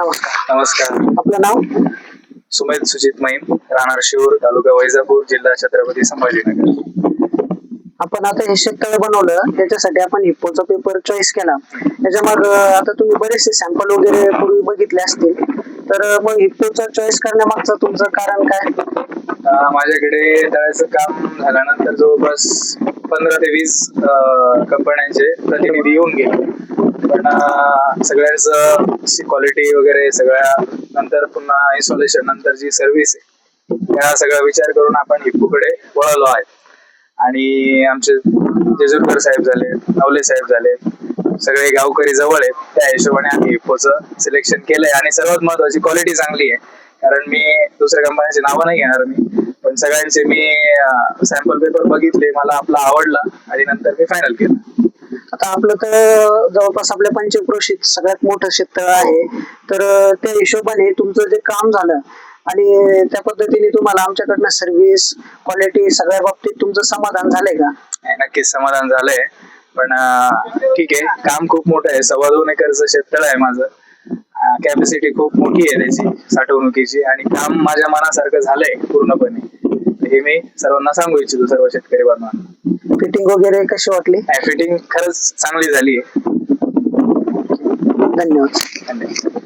नमस्कार. नमस्कार. आपलं नाव? सुमेध सुजित मैम, राहणार शिरूर, तालुका वैजापूर, जिल्हा छत्रपती संभाजीनगर. आपण आता हे शेततळ बनवलं, त्याच्यासाठी आपण हिप्पोचा पेपर चॉईस केला. त्याच्या मग आता तुम्ही बरेचसे सॅम्पल वगैरे पूर्वी बघितले असतील, तर मग हिप्पोचा चॉईस करण्यामागचं तुमचं कारण काय? माझ्याकडे तळ्याचं काम झाल्यानंतर जवळपास 15 ते 20 कंपन्यांचे प्रतिनिधी येऊन गेले, पण सगळ्यांचं क्वालिटी वगैरे सगळ्या नंतर पुन्हा इन्स्टॉलेशन नंतर जी सर्व्हिस आहे त्या सगळा विचार करून आपण हिप्पोकडे वळलो आहे. आणि आमचे जेजुरकर साहेब झाले, नवले साहेब झाले, सगळे गावकरी जवळ आहेत, त्या हिशोबाने आम्ही हिप्पोचं सिलेक्शन केलंय. आणि सर्वात महत्वाची क्वालिटी चांगली आहे, कारण मी दुसऱ्या कंपन्यांची नावं नाही घेणार पण सगळ्यांचे मी सॅम्पल पेपर बघितले, मला आपला आवडला आणि नंतर मी फायनल केलं. आता आपलं तर जवळपास आपल्या पंचक्रोशीत सगळ्यात मोठं शेततळ आहे, तर त्या हिशोबाने तुमचं जे काम झालं आणि त्या पद्धतीने तुम्हाला आमच्याकडनं सर्व्हिस क्वालिटी सगळ्या बाबतीत तुमचं समाधान झालंय का? नक्कीच समाधान झालंय, पण ठीक आहे, काम खूप मोठं आहे. 2.25 एकरचं शेततळ आहे माझं. कॅपॅसिटी खूप मोठी आहे त्याची साठवणुकीची, आणि काम माझ्या मनासारखं झालंय पूर्णपणे. हे मी सर्वांना सांगू इच्छितो, सर्व शेतकरी बांधवांना. फिटिंग वगैरे कशी वाटली? फिटिंग खरंच चांगली झाली आहे. धन्यवाद. धन्यवाद.